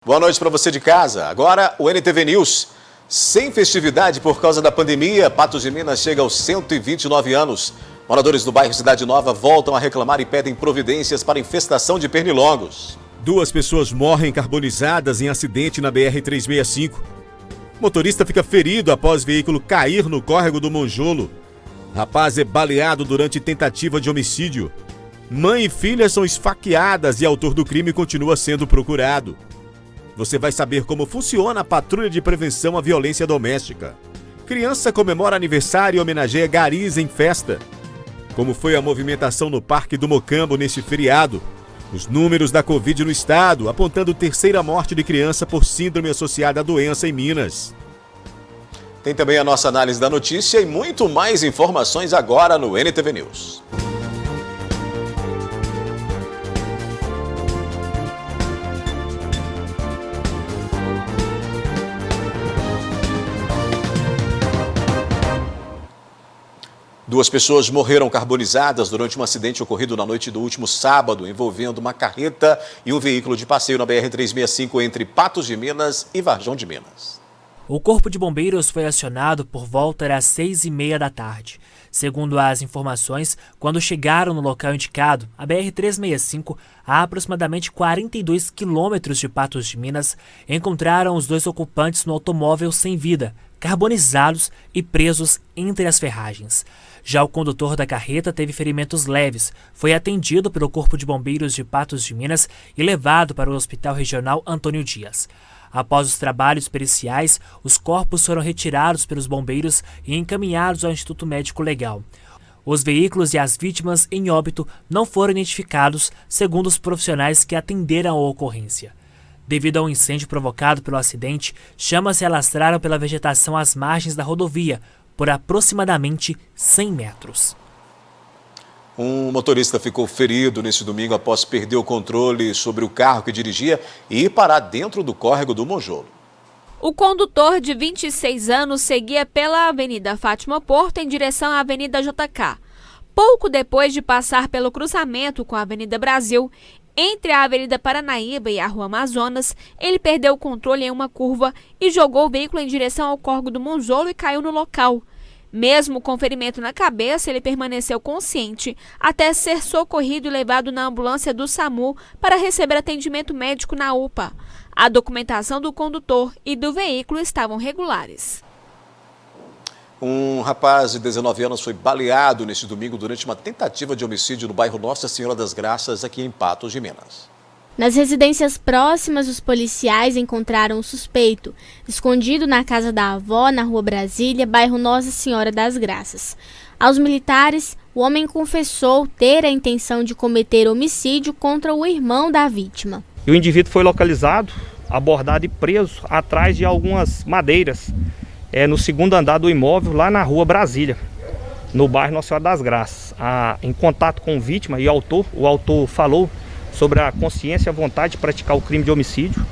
Boa noite para você de casa. Agora o NTV News. Sem festividade por causa da pandemia, Patos de Minas chega aos 129 anos. Moradores do bairro Cidade Nova voltam a reclamar e pedem providências para a infestação de pernilongos. 2 pessoas morrem carbonizadas em acidente na BR-365. Motorista fica ferido após veículo cair no córrego do Monjolo. Rapaz é baleado durante tentativa de homicídio. Mãe e filha são esfaqueadas e autor do crime continua sendo procurado. Você vai saber como funciona a patrulha de prevenção à violência doméstica. Criança comemora aniversário e homenageia garis em festa. Como foi a movimentação no Parque do Mocambo neste feriado? Os números da Covid no estado, apontando terceira morte de criança por síndrome associada à doença em Minas. Tem também a nossa análise da notícia e muito mais informações agora no NTV News. Duas pessoas morreram carbonizadas durante um acidente ocorrido na noite do último sábado, envolvendo uma carreta e um veículo de passeio na BR-365 entre Patos de Minas e Varjão de Minas. O Corpo de Bombeiros foi acionado por volta das 6h30 da tarde. Segundo as informações, quando chegaram no local indicado, a BR-365, a aproximadamente 42 quilômetros de Patos de Minas, encontraram os 2 ocupantes no automóvel sem vida, carbonizados e presos entre as ferragens. Já o condutor da carreta teve ferimentos leves, foi atendido pelo Corpo de Bombeiros de Patos de Minas e levado para o Hospital Regional Antônio Dias. Após os trabalhos periciais, os corpos foram retirados pelos bombeiros e encaminhados ao Instituto Médico Legal. Os veículos e as vítimas em óbito não foram identificados, segundo os profissionais que atenderam a ocorrência. Devido ao incêndio provocado pelo acidente, chamas se alastraram pela vegetação às margens da rodovia, por aproximadamente 100 metros. Um motorista ficou ferido nesse domingo após perder o controle sobre o carro que dirigia e ir parar dentro do córrego do Monjolo. O condutor de 26 anos seguia pela Avenida Fátima Porto em direção à Avenida JK. Pouco depois de passar pelo cruzamento com a Avenida Brasil, entre a Avenida Paranaíba e a Rua Amazonas, ele perdeu o controle em uma curva e jogou o veículo em direção ao córrego do Monjolo e caiu no local. Mesmo com ferimento na cabeça, ele permaneceu consciente até ser socorrido e levado na ambulância do SAMU para receber atendimento médico na UPA. A documentação do condutor e do veículo estavam regulares. Um rapaz de 19 anos foi baleado neste domingo durante uma tentativa de homicídio no bairro Nossa Senhora das Graças, aqui em Patos de Minas. Nas residências próximas, os policiais encontraram o suspeito, escondido na casa da avó, na Rua Brasília, bairro Nossa Senhora das Graças. Aos militares, o homem confessou ter a intenção de cometer homicídio contra o irmão da vítima. O indivíduo foi localizado, abordado e preso atrás de algumas madeiras, no segundo andar do imóvel, lá na Rua Brasília, no bairro Nossa Senhora das Graças. Em contato com a vítima e o autor falou sobre a consciência e a vontade de praticar o crime de homicídio.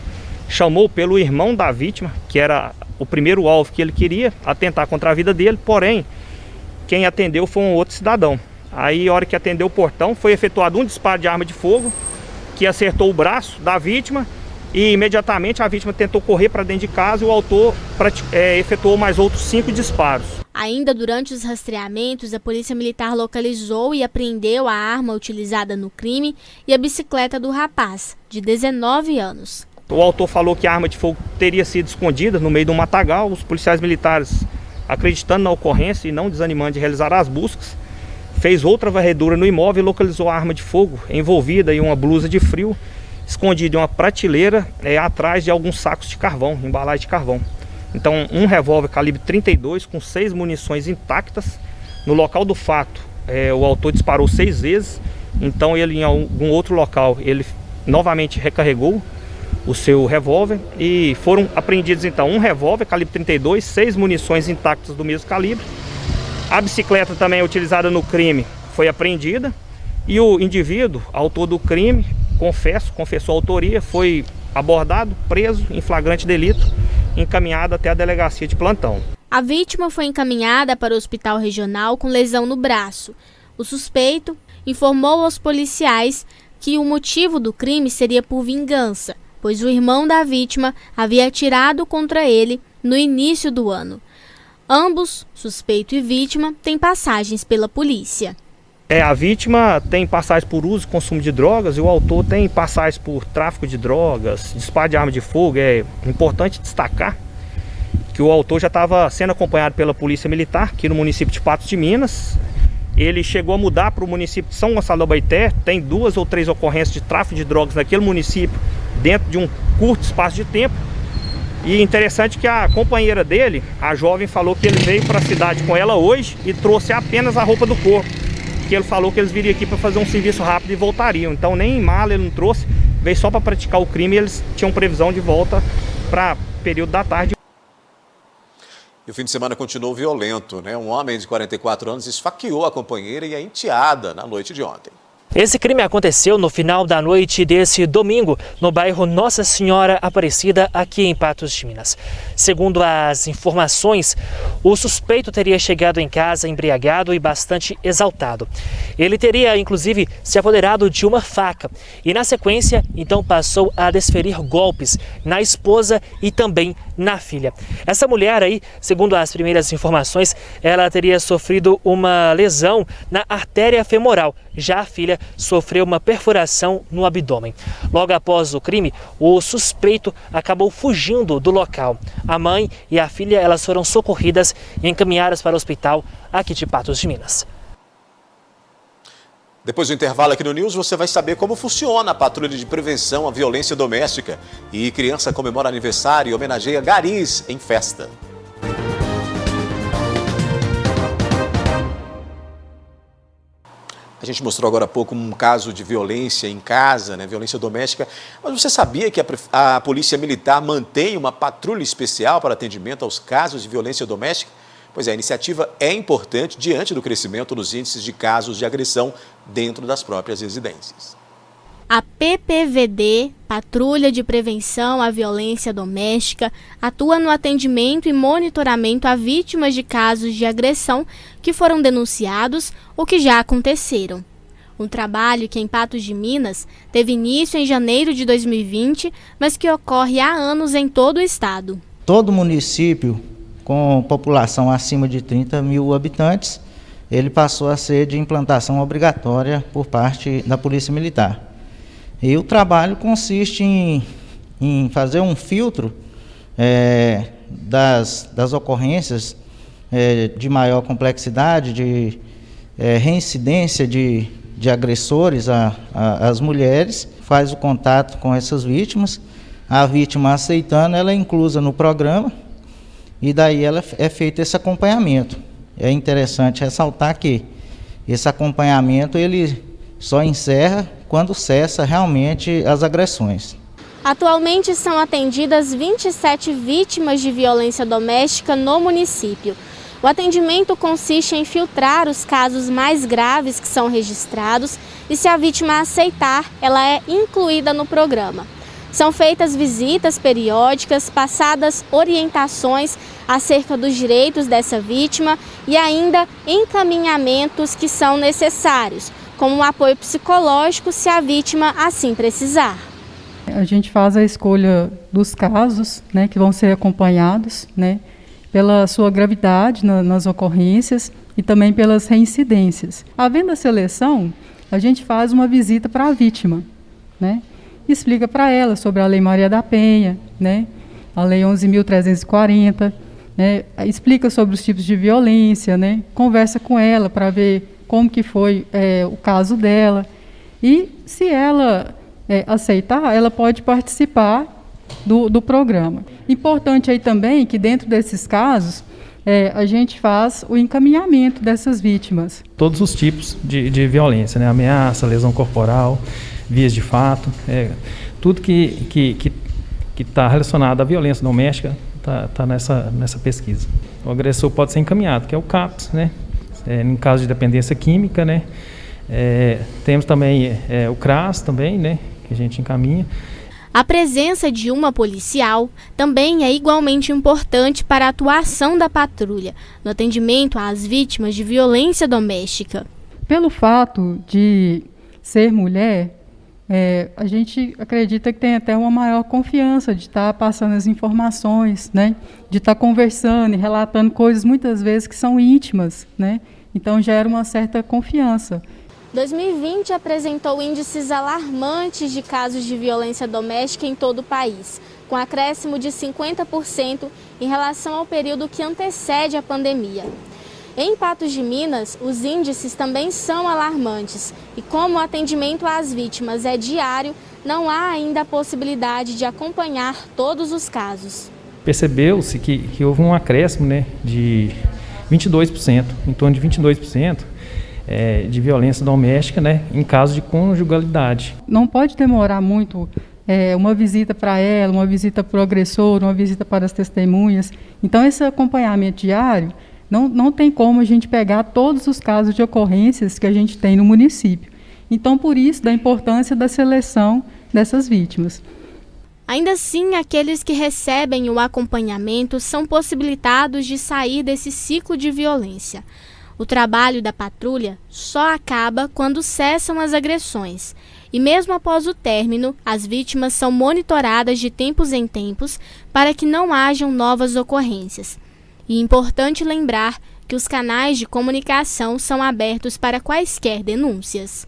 Chamou pelo irmão da vítima, que era o primeiro alvo que ele queria, atentar contra a vida dele, porém, quem atendeu foi um outro cidadão. Aí, a hora que atendeu o portão, foi efetuado um disparo de arma de fogo, que acertou o braço da vítima, e imediatamente a vítima tentou correr para dentro de casa e o autor efetuou mais outros 5 disparos. Ainda durante os rastreamentos, a Polícia Militar localizou e apreendeu a arma utilizada no crime e a bicicleta do rapaz, de 19 anos. O autor falou que a arma de fogo teria sido escondida no meio de um matagal. Os policiais militares, acreditando na ocorrência e não desanimando de realizar as buscas, fez outra varredura no imóvel e localizou a arma de fogo envolvida em uma blusa de frio, escondida em uma prateleira atrás de alguns sacos de carvão, embalagem de carvão. Então, um revólver calibre 32 com 6 munições intactas. No local do fato, o autor disparou 6 vezes. Então, ele em algum outro local, ele novamente recarregou o seu revólver e foram apreendidos então um revólver calibre 32, 6 munições intactas do mesmo calibre. A bicicleta também utilizada no crime foi apreendida e o indivíduo, autor do crime, confessou a autoria, foi abordado, preso em flagrante delito, encaminhado até a delegacia de plantão. A vítima foi encaminhada para o hospital regional com lesão no braço. O suspeito informou aos policiais que o motivo do crime seria por vingança. pois o irmão da vítima havia atirado contra ele no início do ano. Ambos, suspeito e vítima, têm passagens pela polícia. A vítima tem passagem por uso e consumo de drogas e o autor tem passagens por tráfico de drogas, disparo de arma de fogo. É importante destacar que o autor já estava sendo acompanhado pela Polícia Militar aqui no município de Patos de Minas. Ele chegou a mudar para o município de São Gonçalo do Abaeté. Tem 2 ou 3 ocorrências de tráfico de drogas naquele município dentro de um curto espaço de tempo. E interessante que a companheira dele, a jovem, falou que ele veio para a cidade com ela hoje e trouxe apenas a roupa do corpo. Que ele falou que eles viriam aqui para fazer um serviço rápido e voltariam. Então nem mala ele não trouxe, veio só para praticar o crime e eles tinham previsão de volta para período da tarde. E o fim de semana continuou violento, né? Um homem de 44 anos esfaqueou a companheira e a enteada na noite de ontem. Esse crime aconteceu no final da noite desse domingo, no bairro Nossa Senhora Aparecida, aqui em Patos de Minas. Segundo as informações, o suspeito teria chegado em casa embriagado e bastante exaltado. Ele teria, inclusive, se apoderado de uma faca e, na sequência, então passou a desferir golpes na esposa e também na filha. Essa mulher aí, segundo as primeiras informações, ela teria sofrido uma lesão na artéria femoral. Já a filha sofreu uma perfuração no abdômen. Logo após o crime, o suspeito acabou fugindo do local. A mãe e a filha, elas foram socorridas e encaminhadas para o hospital aqui de Patos de Minas. Depois do intervalo aqui no News, você vai saber como funciona a patrulha de prevenção à violência doméstica. E criança comemora aniversário e homenageia garis em festa. A gente mostrou agora há pouco um caso de violência em casa, né? Violência doméstica. Mas você sabia que a Polícia Militar mantém uma patrulha especial para atendimento aos casos de violência doméstica? Pois é, a iniciativa é importante diante do crescimento nos índices de casos de agressão dentro das próprias residências. A PPVD, Patrulha de Prevenção à Violência Doméstica, atua no atendimento e monitoramento a vítimas de casos de agressão que foram denunciados ou que já aconteceram. Um trabalho que em Patos de Minas teve início em janeiro de 2020, mas que ocorre há anos em todo o estado. Todo município com população acima de 30 mil habitantes, ele passou a ser de implantação obrigatória por parte da Polícia Militar. E o trabalho consiste em fazer um filtro das ocorrências de maior complexidade, de reincidência de agressores às mulheres, faz o contato com essas vítimas, a vítima aceitando, ela é inclusa no programa e daí ela é feito esse acompanhamento. É interessante ressaltar que esse acompanhamento ele só encerra quando cessa realmente as agressões. Atualmente são atendidas 27 vítimas de violência doméstica no município. O atendimento consiste em filtrar os casos mais graves que são registrados e, se a vítima aceitar, ela é incluída no programa. São feitas visitas periódicas, passadas orientações acerca dos direitos dessa vítima e ainda encaminhamentos que são necessários, como um apoio psicológico se a vítima assim precisar. A gente faz a escolha dos casos, né, que vão ser acompanhados, né, pela sua gravidade nas ocorrências e também pelas reincidências. Havendo a seleção, a gente faz uma visita para a vítima, né, explica para ela sobre a Lei Maria da Penha, né, a Lei 11.340, né, explica sobre os tipos de violência, né, conversa com ela para ver como que foi o caso dela. E, se ela aceitar, ela pode participar do programa. Importante aí também que dentro desses casos, a gente faz o encaminhamento dessas vítimas. Todos os tipos de violência, né? Ameaça, lesão corporal, vias de fato, tudo que está relacionado à violência doméstica está nessa pesquisa. O agressor pode ser encaminhado, que é o CAPS, né? Em caso de dependência química, né? Temos também o CRAS também, né? Que a gente encaminha. A presença de uma policial também é igualmente importante para a atuação da patrulha no atendimento às vítimas de violência doméstica. Pelo fato de ser mulher, A gente acredita que tem até uma maior confiança de estar passando as informações, né? De estar conversando e relatando coisas muitas vezes que são íntimas, né? Então gera uma certa confiança. 2020 apresentou índices alarmantes de casos de violência doméstica em todo o país, com acréscimo de 50% em relação ao período que antecede a pandemia. Em Patos de Minas, os índices também são alarmantes e como o atendimento às vítimas é diário, não há ainda a possibilidade de acompanhar todos os casos. Percebeu-se que houve um acréscimo, né, de 22%, em torno de 22%, de violência doméstica, né, em caso de conjugalidade. Não pode demorar muito uma visita para ela, uma visita para o agressor, uma visita para as testemunhas. Então, esse acompanhamento diário, não tem como a gente pegar todos os casos de ocorrências que a gente tem no município. Então, por isso, da importância da seleção dessas vítimas. Ainda assim, aqueles que recebem o acompanhamento são possibilitados de sair desse ciclo de violência. O trabalho da patrulha só acaba quando cessam as agressões. E mesmo após o término, as vítimas são monitoradas de tempos em tempos para que não hajam novas ocorrências. E é importante lembrar que os canais de comunicação são abertos para quaisquer denúncias.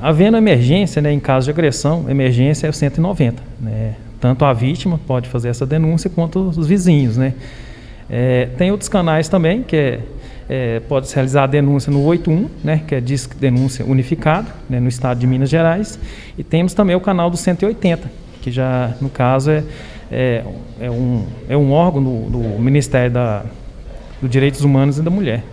Havendo emergência, né, em caso de agressão, emergência é o 190. Né? Tanto a vítima pode fazer essa denúncia quanto os vizinhos. Né? Tem outros canais também, que pode-se realizar a denúncia no 81, né, que é Disque Denúncia Unificado, né, no estado de Minas Gerais. E temos também o canal do 180, que já, no caso, é um órgão do Ministério dos Direitos Humanos e da Mulher.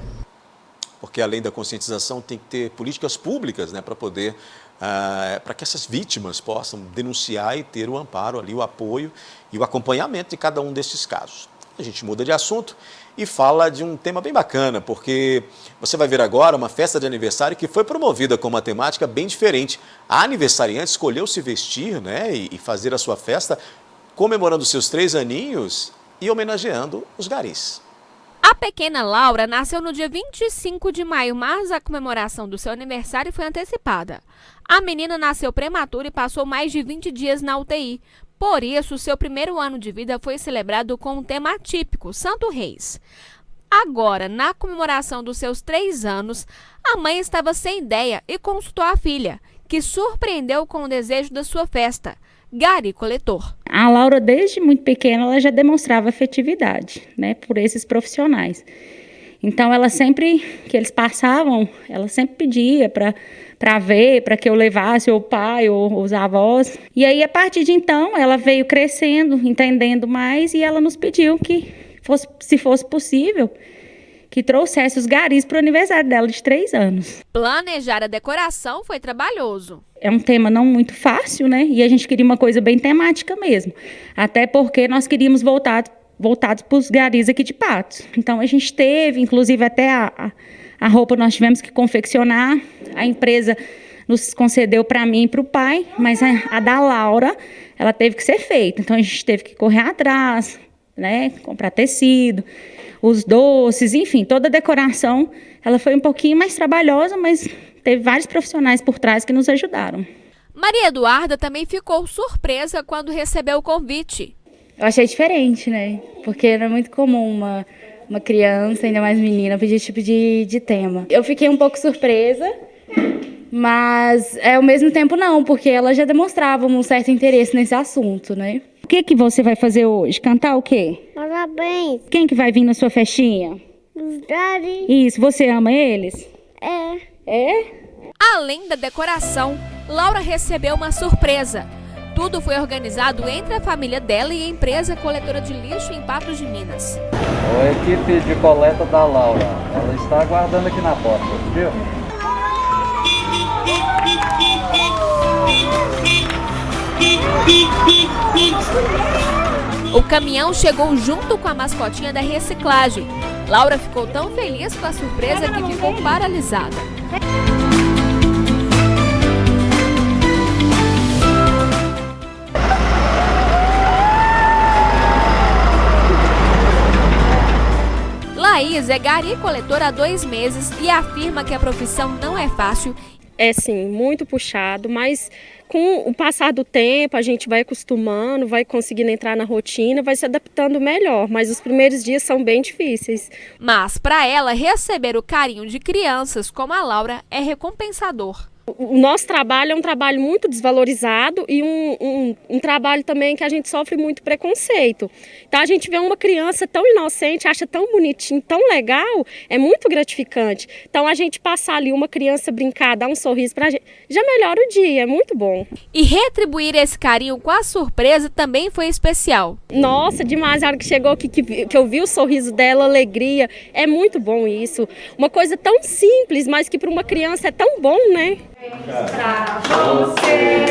Porque além da conscientização tem que ter políticas públicas, né, para poder, para que essas vítimas possam denunciar e ter o amparo ali, o apoio e o acompanhamento de cada um desses casos. A gente muda de assunto e fala de um tema bem bacana, porque você vai ver agora uma festa de aniversário que foi promovida com uma temática bem diferente. A aniversariante escolheu se vestir, né, e fazer a sua festa comemorando seus 3 aninhos e homenageando os garis. A pequena Laura nasceu no dia 25 de maio, mas a comemoração do seu aniversário foi antecipada. A menina nasceu prematura e passou mais de 20 dias na UTI. Por isso, seu primeiro ano de vida foi celebrado com um tema atípico, Santo Reis. Agora, na comemoração dos seus 3 anos, a mãe estava sem ideia e consultou a filha, que surpreendeu com o desejo da sua festa, gari coletor. A Laura, desde muito pequena, ela já demonstrava afetividade, né, por esses profissionais. Então, ela sempre, que eles passavam, ela sempre pedia para ver, para que eu levasse o pai ou os avós. E aí, a partir de então, ela veio crescendo, entendendo mais, e ela nos pediu que, se fosse possível, que trouxesse os garis para o aniversário dela de 3 anos. Planejar a decoração foi trabalhoso. É um tema não muito fácil, né? E a gente queria uma coisa bem temática mesmo. Até porque nós queríamos voltados para os garis aqui de Patos. Então, a gente teve, inclusive, até a roupa nós tivemos que confeccionar. A empresa nos concedeu para mim e para o pai, mas a da Laura, ela teve que ser feita. Então, a gente teve que correr atrás, né? Comprar tecido, os doces, enfim, toda a decoração. Ela foi um pouquinho mais trabalhosa, mas teve vários profissionais por trás que nos ajudaram. Maria Eduarda também ficou surpresa quando recebeu o convite. Eu achei diferente, né? Porque era muito comum uma criança, ainda mais menina, pedir esse tipo de tema. Eu fiquei um pouco surpresa, mas ao mesmo tempo não, porque ela já demonstrava um certo interesse nesse assunto, né? O que você vai fazer hoje? Cantar o quê? Parabéns. Quem que vai vir na sua festinha? Os garis. Isso, você ama eles? É. Além da decoração, Laura recebeu uma surpresa. Tudo foi organizado entre a família dela e a empresa coletora de lixo em Patos de Minas. A equipe de coleta da Laura, ela está aguardando aqui na porta, viu? O caminhão chegou junto com a mascotinha da reciclagem. Laura ficou tão feliz com a surpresa que ficou paralisada. Laís é gari coletora há 2 meses e afirma que a profissão não é fácil É sim, muito puxado, mas com o passar do tempo a gente vai acostumando, vai conseguindo entrar na rotina, vai se adaptando melhor, mas os primeiros dias são bem difíceis. Mas para ela, receber o carinho de crianças como a Laura é recompensador. O nosso trabalho é um trabalho muito desvalorizado e um trabalho também que a gente sofre muito preconceito. Então a gente vê uma criança tão inocente, acha tão bonitinho, tão legal, é muito gratificante. Então a gente passar ali uma criança brincar, dar um sorriso pra gente, já melhora o dia, é muito bom. E retribuir esse carinho com a surpresa também foi especial. Nossa, demais, a hora que chegou aqui, que eu vi o sorriso dela, a alegria, é muito bom isso. Uma coisa tão simples, mas que para uma criança é tão bom, né? Pra você,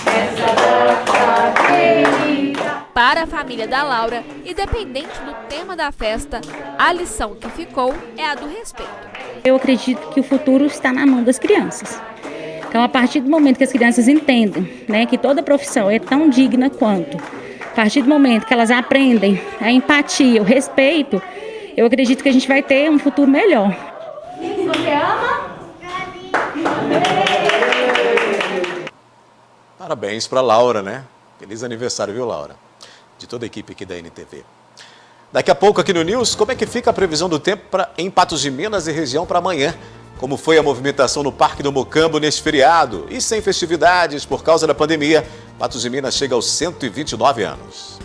essa data querida. Para a família da Laura, independente do tema da festa, a lição que ficou é a do respeito. Eu acredito que o futuro está na mão das crianças. Então, a partir do momento que as crianças entendem, né, que toda profissão é tão digna quanto, a partir do momento que elas aprendem a empatia, o respeito, eu acredito que a gente vai ter um futuro melhor. Você ama? Parabéns para Laura, né? Feliz aniversário, viu, Laura? De toda a equipe aqui da NTV. Daqui a pouco aqui no News, como é que fica a previsão do tempo em Patos de Minas e região para amanhã? Como foi a movimentação no Parque do Mocambo neste feriado? E sem festividades por causa da pandemia, Patos de Minas chega aos 129 anos.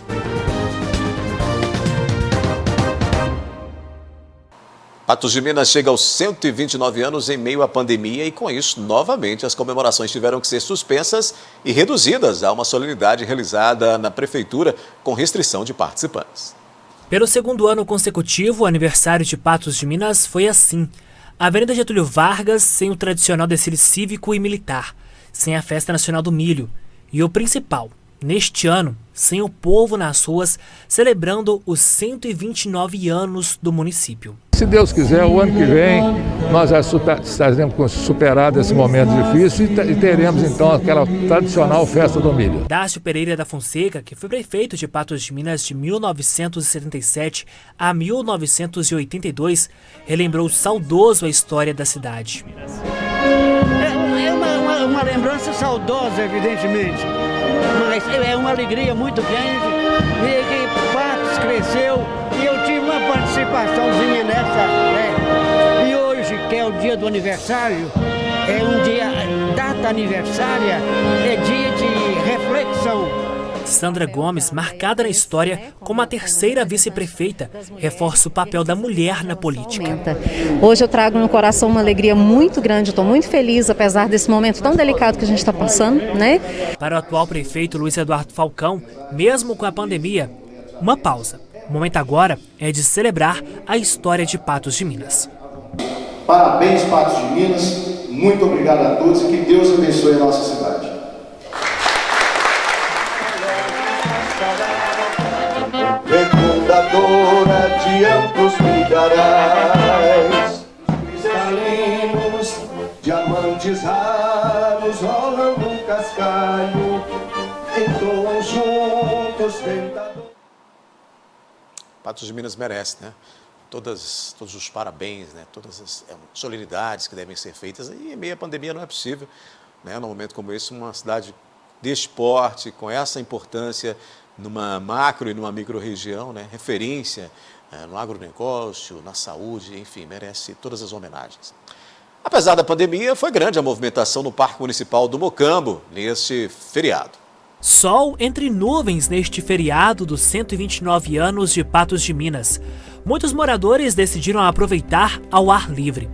Patos de Minas chega aos 129 anos em meio à pandemia e, com isso, novamente, as comemorações tiveram que ser suspensas e reduzidas a uma solenidade realizada na Prefeitura com restrição de participantes. Pelo segundo ano consecutivo, o aniversário de Patos de Minas foi assim. A Avenida Getúlio Vargas sem o tradicional desfile cívico e militar, sem a Festa Nacional do Milho e o principal, neste ano, sem o povo nas ruas, celebrando os 129 anos do município. Se Deus quiser, o ano que vem, nós já estaremos superado esse momento difícil e teremos, então, aquela tradicional Festa do Milho. Dácio Pereira da Fonseca, que foi prefeito de Patos de Minas de 1977 a 1982, relembrou saudoso a história da cidade. É uma lembrança saudosa, evidentemente, mas é uma alegria muito grande ver que Patos cresceu e eu tive uma participaçãozinha nessa, né? E hoje, que é o dia do aniversário, é um dia, data aniversária, é dia de reflexão. Sandra Gomes, marcada na história como a terceira vice-prefeita, reforça o papel da mulher na política. Hoje eu trago no coração uma alegria muito grande, estou muito feliz, apesar desse momento tão delicado que a gente está passando, né? Para o atual prefeito Luiz Eduardo Falcão, mesmo com a pandemia, uma pausa. O momento agora é de celebrar a história de Patos de Minas. Parabéns, Patos de Minas, muito obrigado a todos e que Deus abençoe a nossa cidade. Fecundadora de amplos milharais, cristalinos, diamantes raros rolam no cascalho, entoam juntos tentadores. Patos de Minas merece, né? Todos os parabéns, né? Todas as solenidades que devem ser feitas. E em meio à pandemia não é possível, né? Num momento como esse, uma cidade de esporte, com essa importância, numa macro e numa micro-região, né? Referência no agronegócio, na saúde, enfim, merece todas as homenagens. Apesar da pandemia, foi grande a movimentação no Parque Municipal do Mocambo neste feriado. Sol entre nuvens neste feriado dos 129 anos de Patos de Minas. Muitos moradores decidiram aproveitar ao ar livre.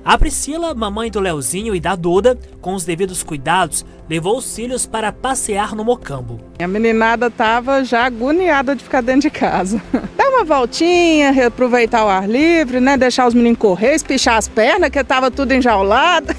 A Priscila, mamãe do Leozinho e da Duda, com os devidos cuidados, levou os filhos para passear no Mocambo. A meninada estava já agoniada de ficar dentro de casa. Dar uma voltinha, aproveitar o ar livre, né? Deixar os meninos correr, espichar as pernas, que estava tudo enjaulado.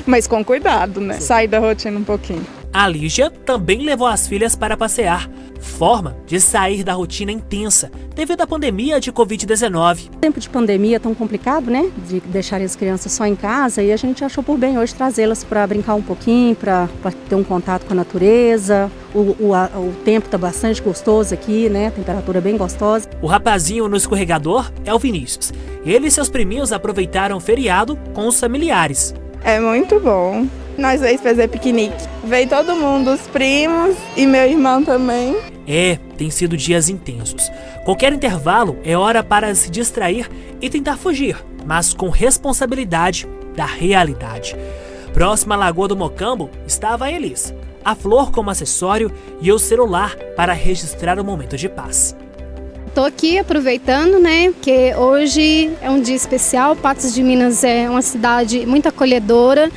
Mas com cuidado, né? Sair da rotina um pouquinho. A Lígia também levou as filhas para passear, forma de sair da rotina intensa devido à pandemia de Covid-19. Tempo de pandemia tão complicado, né? De deixar as crianças só em casa, e a gente achou por bem hoje trazê-las para brincar um pouquinho, para ter um contato com a natureza. O tempo está bastante gostoso aqui, né? A temperatura é bem gostosa. O rapazinho no escorregador é o Vinícius. Ele e seus priminhos aproveitaram o feriado com os familiares. É muito bom. Nós veio fazer piquenique. Veio todo mundo, os primos e meu irmão também. Tem sido dias intensos. Qualquer intervalo é hora para se distrair e tentar fugir, mas com responsabilidade da realidade. Próxima à Lagoa do Mocambo estava a Elis, a flor como acessório e o celular para registrar o momento de paz. Estou aqui aproveitando, porque hoje é um dia especial. Patos de Minas é uma cidade muito acolhedora.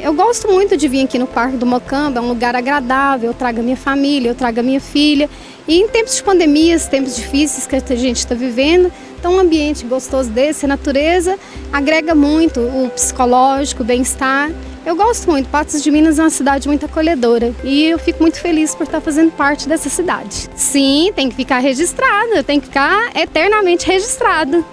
Eu gosto muito de vir aqui no Parque do Mocambo, é um lugar agradável, eu trago a minha família, eu trago a minha filha. E em tempos de pandemias, tempos difíceis que a gente está vivendo, então um ambiente gostoso desse, a natureza, agrega muito o psicológico, o bem-estar. Eu gosto muito, Patos de Minas é uma cidade muito acolhedora e eu fico muito feliz por estar fazendo parte dessa cidade. Sim, tem que ficar registrado, tem que ficar eternamente registrado.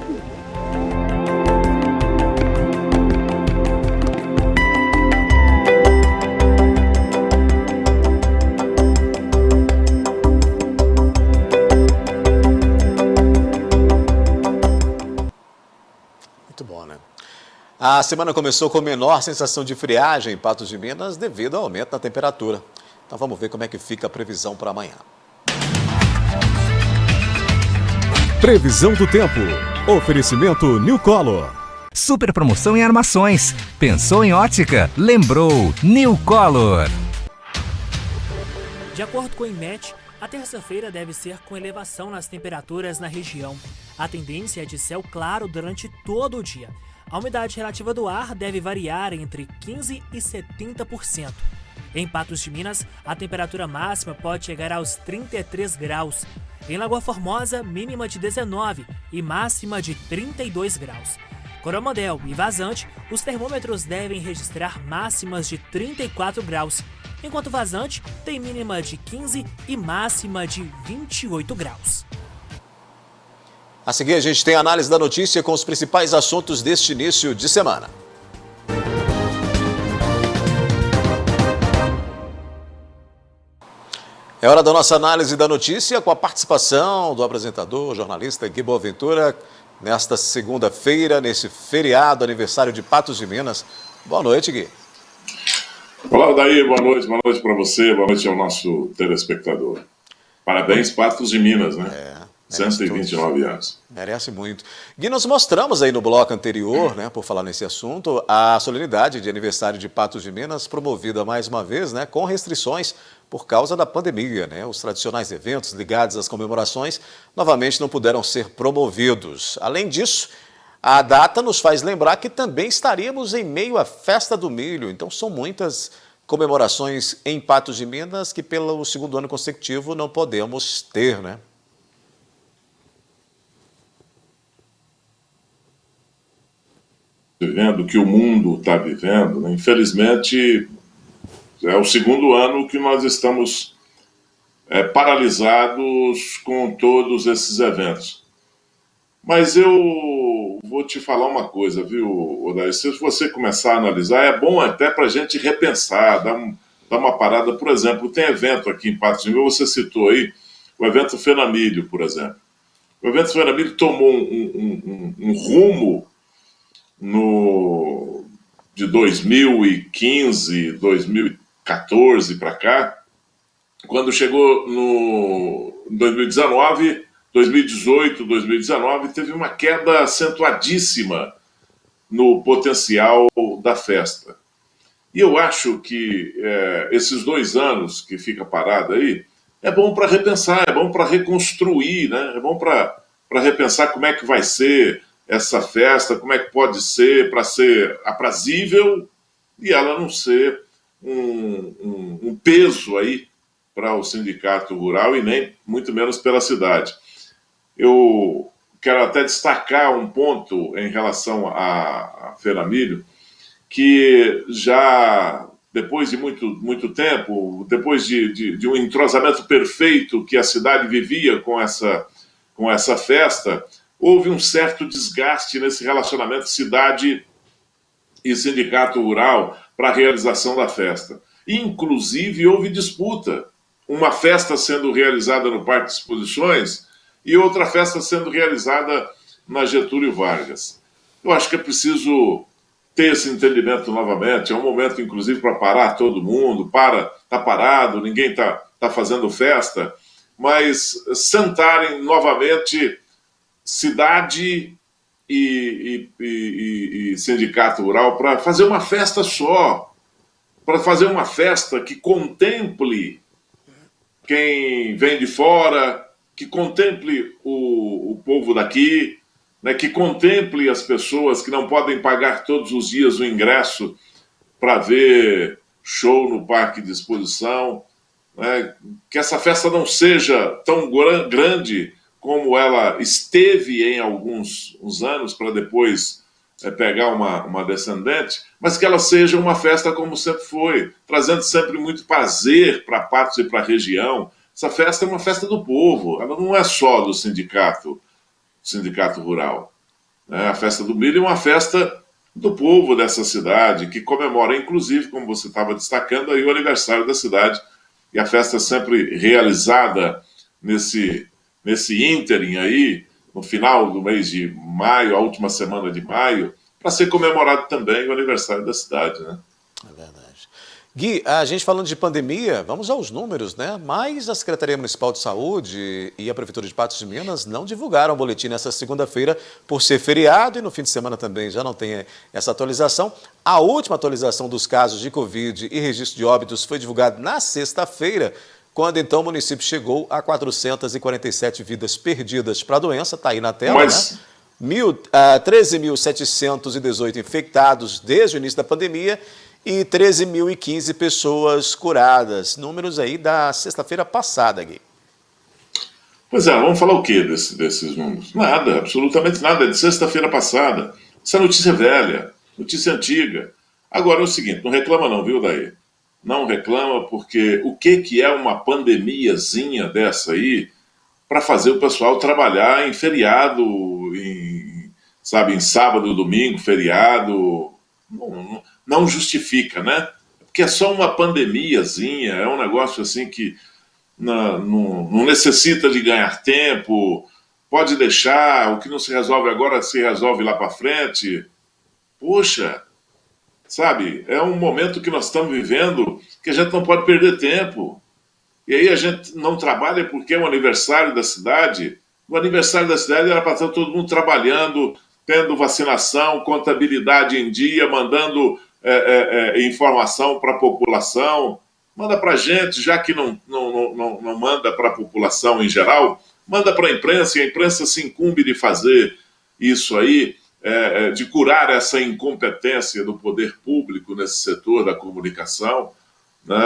A semana começou com menor sensação de friagem em Patos de Minas devido ao aumento da temperatura. Então vamos ver como é que fica a previsão para amanhã. Previsão do tempo. Oferecimento New Color. Super promoção em armações. Pensou em ótica? Lembrou New Color. De acordo com o INMET, a terça-feira deve ser com elevação nas temperaturas na região. A tendência é de céu claro durante todo o dia. A umidade relativa do ar deve variar entre 15% e 70%. Em Patos de Minas, a temperatura máxima pode chegar aos 33 graus. Em Lagoa Formosa, mínima de 19 e máxima de 32 graus. Coromandel e Vazante, os termômetros devem registrar máximas de 34 graus, enquanto Vazante tem mínima de 15 e máxima de 28 graus. A seguir, a gente tem a análise da notícia com os principais assuntos deste início de semana. É hora da nossa análise da notícia com a participação do apresentador, jornalista Gui Boaventura, nesta segunda-feira, nesse feriado, aniversário de Patos de Minas. Boa noite, Gui. Olá, Daí, boa noite para você, boa noite ao nosso telespectador. Parabéns, Patos de Minas, né? 129 anos. Merece muito. Gui, nós mostramos aí no bloco anterior, por falar nesse assunto, a solenidade de aniversário de Patos de Minas, promovida mais uma vez, com restrições por causa da pandemia, Os tradicionais eventos ligados às comemorações novamente não puderam ser promovidos. Além disso, a data nos faz lembrar que também estaríamos em meio à Festa do Milho, então são muitas comemorações em Patos de Minas que pelo segundo ano consecutivo não podemos ter, Vivendo o que o mundo está vivendo, Infelizmente, é o segundo ano que nós estamos paralisados com todos esses eventos. Mas eu vou te falar uma coisa, viu, Odair? Se você começar a analisar, é bom até para a gente repensar, dar uma parada. Por exemplo, tem evento aqui em Patos de Minas, você citou aí o evento Fenamilho, por exemplo. O evento Fenamilho tomou um rumo de 2015, 2014 para cá, quando chegou no 2019, 2018, 2019, teve uma queda acentuadíssima no potencial da festa. E eu acho que esses 2 anos que fica parado aí, é bom para repensar, é bom para reconstruir, É bom para repensar como é que vai ser essa festa, como é que pode ser para ser aprazível e ela não ser um peso aí para o sindicato rural e nem muito menos pela cidade. Eu quero até destacar um ponto em relação à Fenamilho, que já depois de muito tempo, depois de um entrosamento perfeito que a cidade vivia com essa festa, houve um certo desgaste nesse relacionamento cidade e sindicato rural para a realização da festa. Inclusive, houve disputa. Uma festa sendo realizada no Parque de Exposições e outra festa sendo realizada na Getúlio Vargas. Eu acho que é preciso ter esse entendimento novamente. É um momento, inclusive, para parar todo mundo. Está parado, ninguém está fazendo festa, mas sentarem novamente cidade e sindicato rural para fazer uma festa só, para fazer uma festa que contemple quem vem de fora, que contemple o povo daqui, né, que contemple as pessoas que não podem pagar todos os dias o ingresso para ver show no parque de exposição, né, que essa festa não seja tão grande como ela esteve em alguns anos, para depois pegar uma descendente, mas que ela seja uma festa como sempre foi, trazendo sempre muito prazer para Patos e para a região. Essa festa é uma festa do povo, ela não é só do sindicato rural. A festa do milho é uma festa do povo dessa cidade, que comemora, inclusive, como você estava destacando, aí, o aniversário da cidade, e a festa sempre realizada nesse ínterim aí, no final do mês de maio, a última semana de maio, para ser comemorado também o aniversário da cidade, né? É verdade. Gui, a gente falando de pandemia, vamos aos números, né? Mas a Secretaria Municipal de Saúde e a Prefeitura de Patos de Minas não divulgaram o boletim nessa segunda-feira por ser feriado e no fim de semana também já não tem essa atualização. A última atualização dos casos de Covid e registro de óbitos foi divulgada na sexta-feira, quando então o município chegou a 447 vidas perdidas para a doença, está aí na tela, né? 13.718 infectados desde o início da pandemia e 13.015 pessoas curadas. Números aí da sexta-feira passada, Gui. Pois é, vamos falar o quê desses números? Nada, absolutamente nada, é de sexta-feira passada. Essa notícia é velha, notícia antiga. Agora é o seguinte, não reclama não, viu, Daí? Não reclama, porque o que é uma pandemiazinha dessa aí para fazer o pessoal trabalhar em feriado, em sábado, domingo, feriado? Não justifica, né? Porque é só uma pandemiazinha, é um negócio assim que não necessita de ganhar tempo, pode deixar, o que não se resolve agora se resolve lá para frente. Poxa, sabe, é um momento que nós estamos vivendo que a gente não pode perder tempo. E aí a gente não trabalha porque é um aniversário da cidade. O aniversário da cidade era para estar todo mundo trabalhando, tendo vacinação, contabilidade em dia, mandando informação para a população. Manda para a gente, já que não manda para a população em geral, manda para a imprensa, e a imprensa se incumbe de fazer isso aí, de curar essa incompetência do poder público nesse setor da comunicação, né,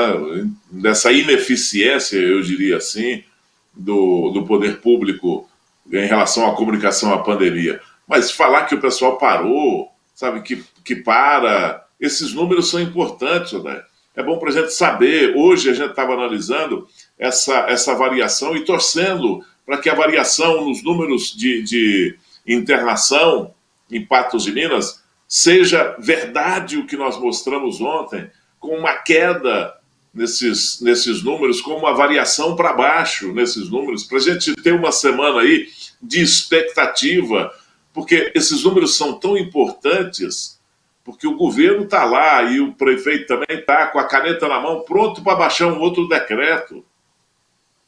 dessa ineficiência, eu diria assim, do poder público em relação à comunicação à pandemia. Mas falar que o pessoal parou, sabe, que para, esses números são importantes, né? É bom para a gente saber. Hoje a gente estava analisando essa variação e torcendo para que a variação nos números de internação em Patos de Minas seja verdade o que nós mostramos ontem, com uma queda nesses números, com uma variação para baixo nesses números, para a gente ter uma semana aí de expectativa, porque esses números são tão importantes, porque o governo está lá e o prefeito também está com a caneta na mão, pronto para baixar um outro decreto.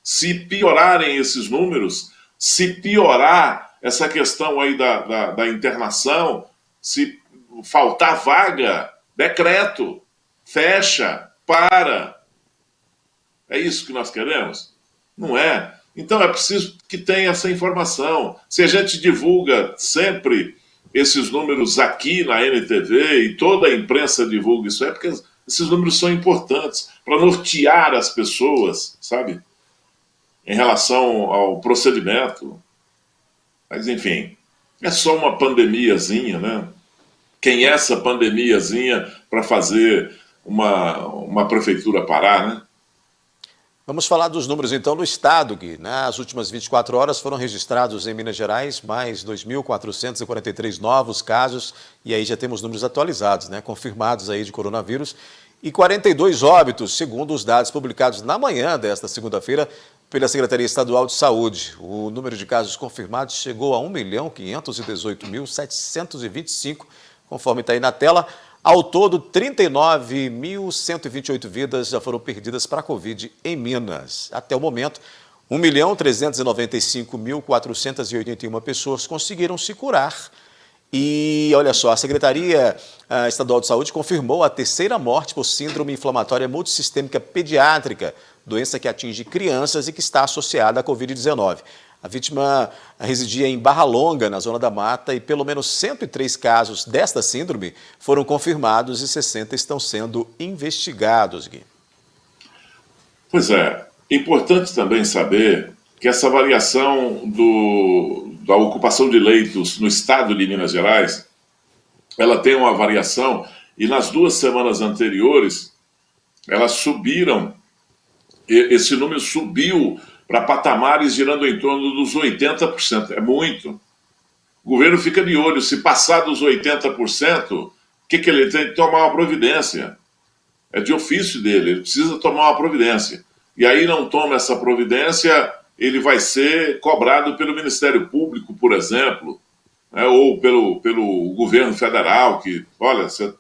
Se piorarem esses números, se piorar essa questão aí da internação, se faltar vaga, decreto, fecha, para. É isso que nós queremos? Não é. Então é preciso que tenha essa informação. Se a gente divulga sempre esses números aqui na NTV e toda a imprensa divulga isso, é porque esses números são importantes para nortear as pessoas, sabe? Em relação ao procedimento. Mas, enfim, é só uma pandemiazinha, né? Quem é essa pandemiazinha para fazer uma prefeitura parar, né? Vamos falar dos números, então, do estado, Gui. Nas últimas 24 horas foram registrados em Minas Gerais mais 2.443 novos casos, e aí já temos números atualizados, né? Confirmados aí de coronavírus, e 42 óbitos, segundo os dados publicados na manhã desta segunda-feira pela Secretaria Estadual de Saúde. O número de casos confirmados chegou a 1.518.725, Conforme está aí na tela, ao todo, 39.128 vidas já foram perdidas para a Covid em Minas. Até o momento, 1.395.481 pessoas conseguiram se curar. E olha só, a Secretaria Estadual de Saúde confirmou a terceira morte por síndrome inflamatória multissistêmica pediátrica, doença que atinge crianças e que está associada à Covid-19. A vítima residia em Barra Longa, na Zona da Mata, e pelo menos 103 casos desta síndrome foram confirmados e 60 estão sendo investigados, Gui. Pois é, importante também saber que essa variação da ocupação de leitos no estado de Minas Gerais, ela tem uma variação, e nas 2 semanas anteriores, elas subiram, esse número subiu para patamares girando em torno dos 80%. É muito. O governo fica de olho. Se passar dos 80%, o que ele tem que tomar uma providência? É de ofício dele, ele precisa tomar uma providência. E aí não toma essa providência, ele vai ser cobrado pelo Ministério Público, por exemplo, né, ou pelo governo federal, que, olha, você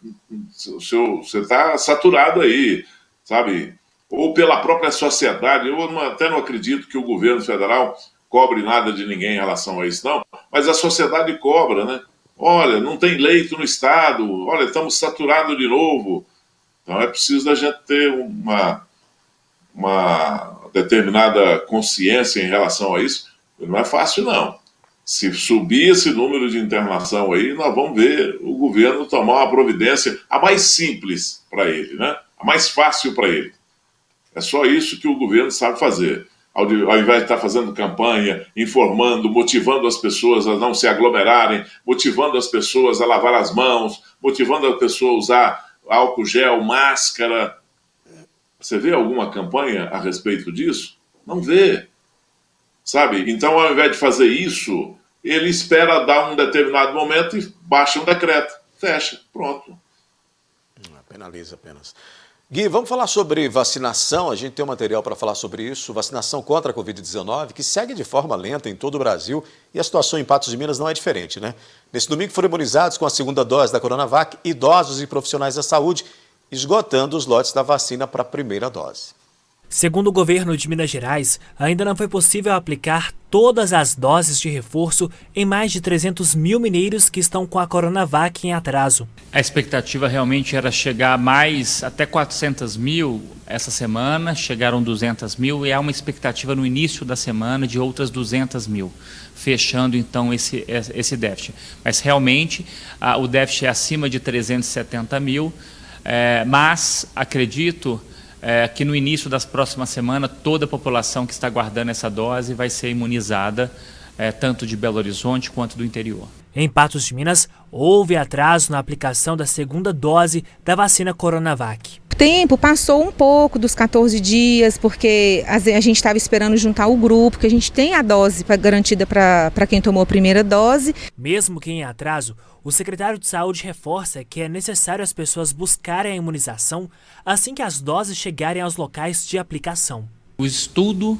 está saturado aí, sabe? Ou pela própria sociedade. Eu até não acredito que o governo federal cobre nada de ninguém em relação a isso, não, mas a sociedade cobra, né? Olha, não tem leito no estado, olha, estamos saturados de novo. Então é preciso da gente ter uma determinada consciência em relação a isso. Não é fácil, não. Se subir esse número de internação aí, nós vamos ver o governo tomar uma providência, a mais simples para ele, né? A mais fácil para ele. É só isso que o governo sabe fazer. Ao invés de estar fazendo campanha, informando, motivando as pessoas a não se aglomerarem, motivando as pessoas a lavar as mãos, motivando a pessoa a usar álcool gel, máscara. Você vê alguma campanha a respeito disso? Não vê. Sabe? Então, ao invés de fazer isso, ele espera dar um determinado momento e baixa um decreto. Fecha. Pronto. Penaliza apenas. Gui, vamos falar sobre vacinação. A gente tem um material para falar sobre isso. Vacinação contra a Covid-19, que segue de forma lenta em todo o Brasil. E a situação em Patos de Minas não é diferente, né? Nesse domingo foram imunizados com a segunda dose da Coronavac idosos e profissionais da saúde, esgotando os lotes da vacina para a primeira dose. Segundo o governo de Minas Gerais, ainda não foi possível aplicar todas as doses de reforço em mais de 300 mil mineiros que estão com a Coronavac em atraso. A expectativa realmente era chegar mais até 400 mil essa semana, chegaram 200 mil e há uma expectativa no início da semana de outras 200 mil, fechando então esse déficit. Mas realmente o déficit é acima de 370 mil, mas acredito que no início das próximas semanas toda a população que está aguardando essa dose vai ser imunizada, tanto de Belo Horizonte quanto do interior. Em Patos de Minas, houve atraso na aplicação da segunda dose da vacina Coronavac. O tempo passou um pouco dos 14 dias, porque a gente estava esperando juntar o grupo, que a gente tem a dose garantida para quem tomou a primeira dose. Mesmo que em atraso, o secretário de Saúde reforça que é necessário as pessoas buscarem a imunização assim que as doses chegarem aos locais de aplicação. O estudo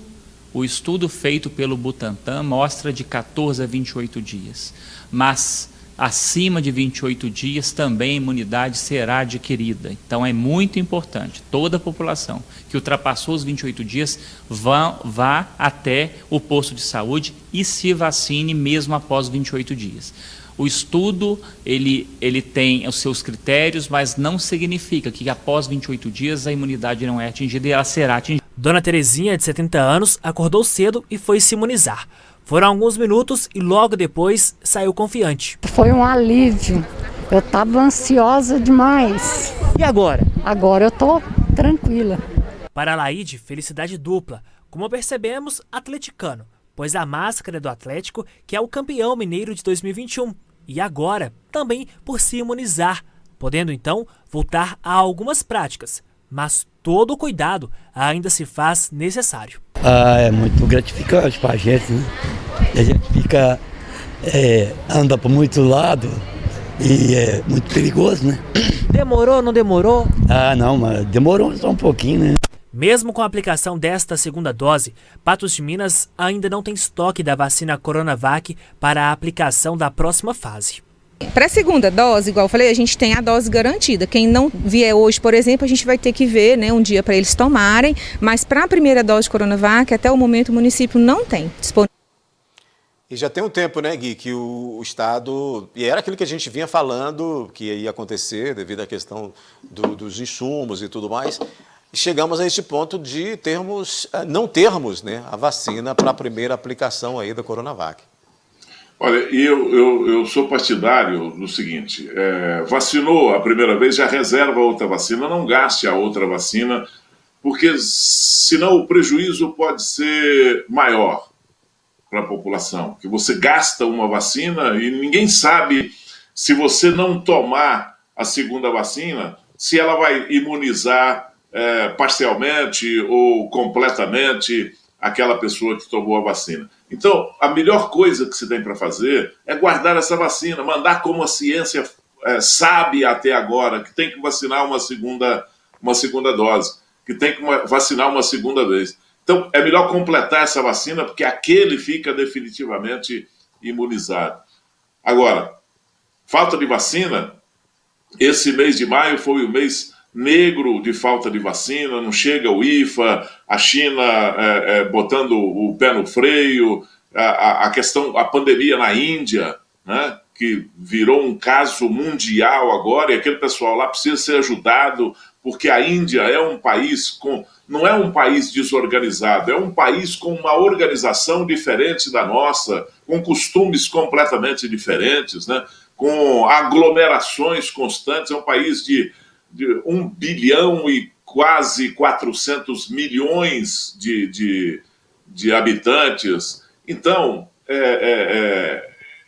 feito pelo Butantan mostra de 14 a 28 dias, mas acima de 28 dias também a imunidade será adquirida. Então é muito importante, toda a população que ultrapassou os 28 dias vá até o posto de saúde e se vacine mesmo após 28 dias. O estudo ele tem os seus critérios, mas não significa que após 28 dias a imunidade não é atingida e ela será atingida. Dona Terezinha, de 70 anos, acordou cedo e foi se imunizar. Foram alguns minutos e logo depois saiu confiante. Foi um alívio. Eu estava ansiosa demais. E agora? Agora eu estou tranquila. Para a Laide, felicidade dupla. Como percebemos, atleticano, pois a máscara é do Atlético, que é o campeão mineiro de 2021. E agora, também por se imunizar, podendo então voltar a algumas práticas. Mas todo o cuidado ainda se faz necessário. É muito gratificante para a gente, né? A gente fica, anda por muito lado e é muito perigoso, né? Demorou, não demorou? Não, mas demorou só um pouquinho, né? Mesmo com a aplicação desta segunda dose, Patos de Minas ainda não tem estoque da vacina Coronavac para a aplicação da próxima fase. Para a segunda dose, igual eu falei, a gente tem a dose garantida. Quem não vier hoje, por exemplo, a gente vai ter que ver, né, um dia para eles tomarem, mas para a primeira dose de Coronavac, até o momento o município não tem disponível. E já tem um tempo, né, Gui, que o Estado, e era aquilo que a gente vinha falando que ia acontecer devido à questão dos insumos e tudo mais, chegamos a este ponto de não termos, né, a vacina para a primeira aplicação aí da Coronavac. Olha, eu sou partidário do seguinte, vacinou a primeira vez, já reserva outra vacina, não gaste a outra vacina, porque senão o prejuízo pode ser maior para a população, que você gasta uma vacina e ninguém sabe, se você não tomar a segunda vacina, se ela vai imunizar parcialmente ou completamente aquela pessoa que tomou a vacina. Então, a melhor coisa que se tem para fazer é guardar essa vacina, mandar como a ciência sabe até agora, que tem que vacinar uma segunda dose, que tem que vacinar uma segunda vez. Então, é melhor completar essa vacina, porque aquele fica definitivamente imunizado. Agora, falta de vacina, esse mês de maio foi o mês negro de falta de vacina, não chega o IFA, a China botando o pé no freio, a pandemia na Índia, né, que virou um caso mundial agora, e aquele pessoal lá precisa ser ajudado, porque a Índia é um país não é um país desorganizado, é um país com uma organização diferente da nossa, com costumes completamente diferentes, né, com aglomerações constantes, é um país de 1 bilhão e quase 400 milhões de habitantes. Então,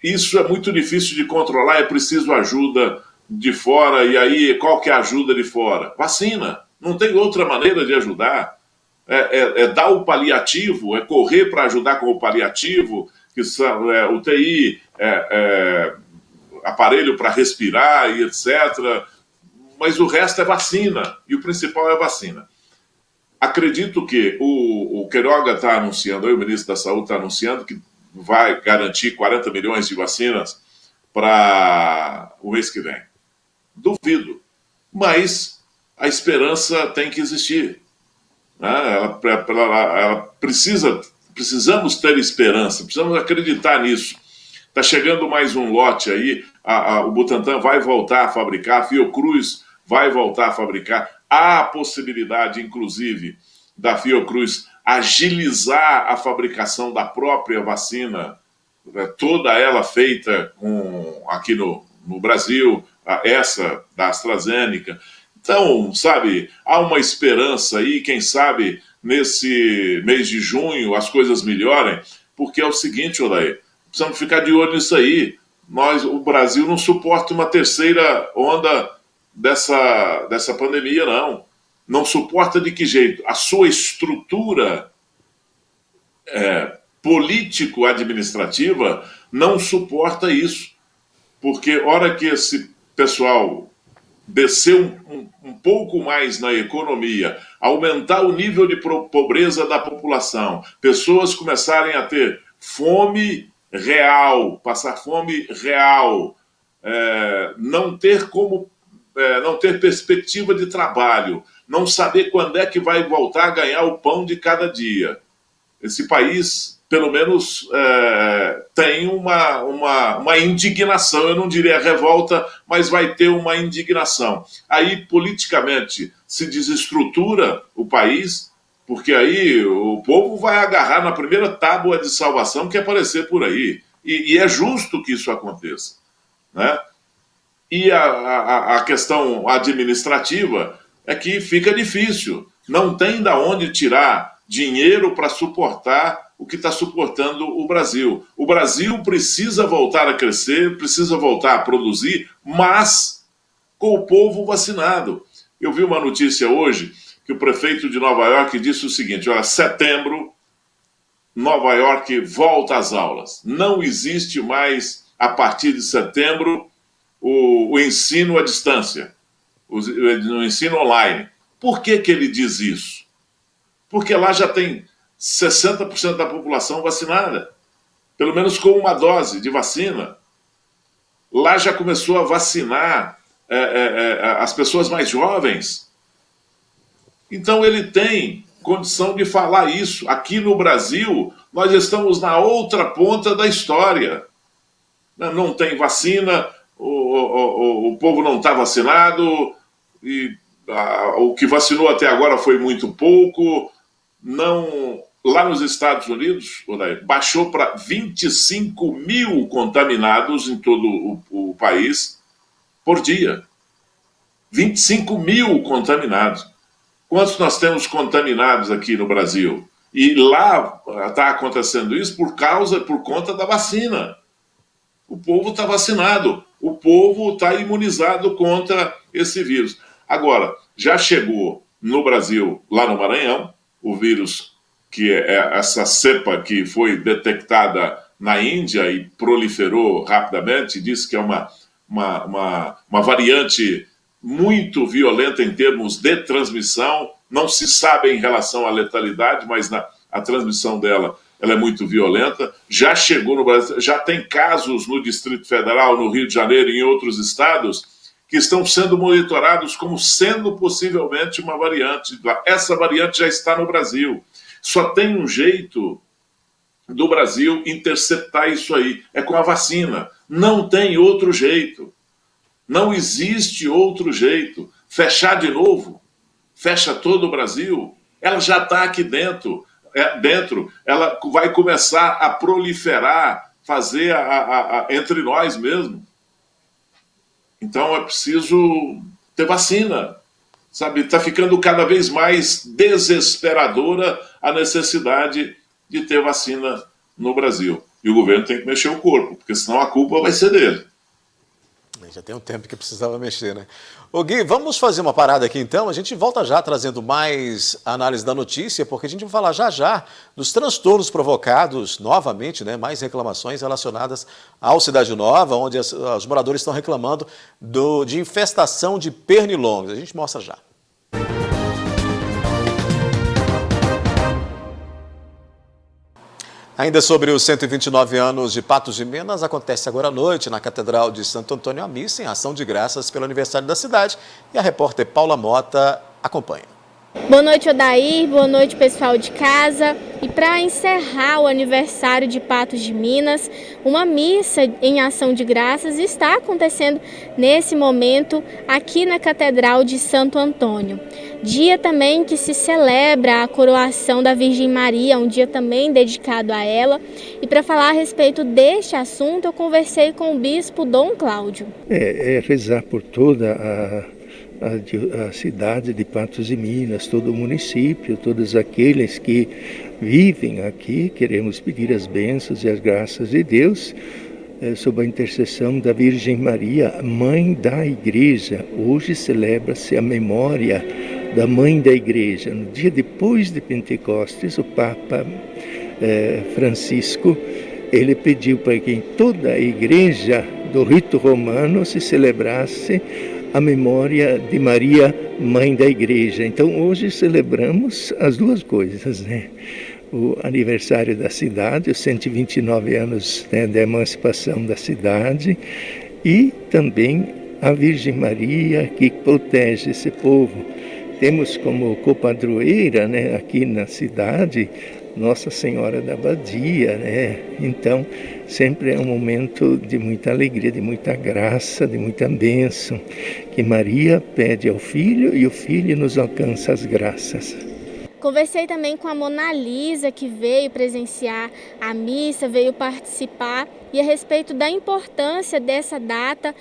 isso é muito difícil de controlar, é preciso ajuda de fora. E aí, qual que é a ajuda de fora? Vacina. Não tem outra maneira de ajudar. É dar o paliativo, é correr para ajudar com o paliativo, que são UTI, aparelho para respirar e etc., mas o resto é vacina, e o principal é vacina. Acredito que o Queiroga está anunciando, o ministro da Saúde está anunciando que vai garantir 40 milhões de vacinas para o mês que vem. Duvido, mas a esperança tem que existir. Né? Precisamos ter esperança, precisamos acreditar nisso. Está chegando mais um lote aí, o Butantan vai voltar a fabricar, a Fiocruz vai voltar a fabricar. Há a possibilidade, inclusive, da Fiocruz agilizar a fabricação da própria vacina, toda ela feita aqui no Brasil, essa da AstraZeneca. Então, sabe, há uma esperança aí, quem sabe nesse mês de junho as coisas melhorem, porque é o seguinte, Odair, precisamos ficar de olho nisso aí. O Brasil não suporta uma terceira onda dessa pandemia, não. Não suporta de que jeito? A sua estrutura político-administrativa não suporta isso. Porque, hora que esse pessoal descer um pouco mais na economia, aumentar o nível de pobreza da população, pessoas começarem a ter fome real, passar fome real, não ter perspectiva de trabalho, não saber quando é que vai voltar a ganhar o pão de cada dia. Esse país, pelo menos, tem uma indignação, eu não diria revolta, mas vai ter uma indignação. Aí, politicamente, se desestrutura o país, porque aí o povo vai agarrar na primeira tábua de salvação que aparecer por aí. E é justo que isso aconteça, né? E a questão administrativa é que fica difícil. Não tem de onde tirar dinheiro para suportar o que está suportando o Brasil. O Brasil precisa voltar a crescer, precisa voltar a produzir, mas com o povo vacinado. Eu vi uma notícia hoje que o prefeito de Nova York disse o seguinte: olha, setembro, Nova York volta às aulas. Não existe mais, a partir de setembro, o ensino à distância, o ensino online. Por que ele diz isso? Porque lá já tem 60% da população vacinada, pelo menos com uma dose de vacina. Lá já começou a vacinar as pessoas mais jovens. Então ele tem condição de falar isso. Aqui no Brasil, nós estamos na outra ponta da história. Não tem vacina, o povo não está vacinado, e o que vacinou até agora foi muito pouco. Lá nos Estados Unidos, baixou para 25 mil contaminados em todo o país por dia. 25 mil contaminados. Quantos nós temos contaminados aqui no Brasil? E lá está acontecendo isso por conta da vacina. O povo está vacinado, o povo está imunizado contra esse vírus. Agora, já chegou no Brasil, lá no Maranhão, o vírus, que é essa cepa que foi detectada na Índia e proliferou rapidamente, diz que é uma variante muito violenta em termos de transmissão. Não se sabe em relação à letalidade, mas a transmissão dela ela é muito violenta. Já chegou no Brasil, já tem casos no Distrito Federal, no Rio de Janeiro e em outros estados que estão sendo monitorados como sendo possivelmente uma variante. Essa variante já está no Brasil. Só tem um jeito do Brasil interceptar isso aí, é com a vacina. Não tem outro jeito. Não existe outro jeito. Fechar de novo, fecha todo o Brasil, ela já está aqui dentro, ela vai começar a proliferar, fazer entre nós mesmo. Então é preciso ter vacina, sabe? Está ficando cada vez mais desesperadora a necessidade de ter vacina no Brasil. E o governo tem que mexer o corpo, porque senão a culpa vai ser dele. Já tem um tempo que precisava mexer, né? Ô Gui, vamos fazer uma parada aqui então, a gente volta já trazendo mais análise da notícia, porque a gente vai falar já dos transtornos provocados novamente, né? Mais reclamações relacionadas ao Cidade Nova, onde os moradores estão reclamando de infestação de pernilongos. A gente mostra já. Ainda sobre os 129 anos de Patos de Minas, acontece agora à noite na Catedral de Santo Antônio a missa em ação de graças pelo aniversário da cidade. E a repórter Paula Mota acompanha. Boa noite, Odair. Boa noite, pessoal de casa. E para encerrar o aniversário de Patos de Minas, uma missa em ação de graças está acontecendo nesse momento aqui na Catedral de Santo Antônio. Dia também que se celebra a coroação da Virgem Maria, um dia também dedicado a ela. E para falar a respeito deste assunto, eu conversei com o bispo Dom Cláudio. Rezar por toda a cidade de Patos de Minas, todo o município, todos aqueles que vivem aqui. Queremos pedir as bênçãos e as graças de Deus sob a intercessão da Virgem Maria, Mãe da Igreja. Hoje celebra-se a memória da Mãe da Igreja. No dia depois de Pentecostes, o Papa Francisco, ele pediu para que em toda a Igreja do rito romano se celebrasse a memória de Maria, Mãe da Igreja. Então hoje celebramos as duas coisas, né? O aniversário da cidade, os 129 anos, né, da emancipação da cidade, e também a Virgem Maria que protege esse povo. Temos como copadroeira, né, aqui na cidade, Nossa Senhora da Abadia, né? Então, sempre é um momento de muita alegria, de muita graça, de muita bênção, que Maria pede ao Filho e o Filho nos alcança as graças. Conversei também com a Mona Lisa, que veio presenciar a missa, veio participar, e a respeito da importância dessa data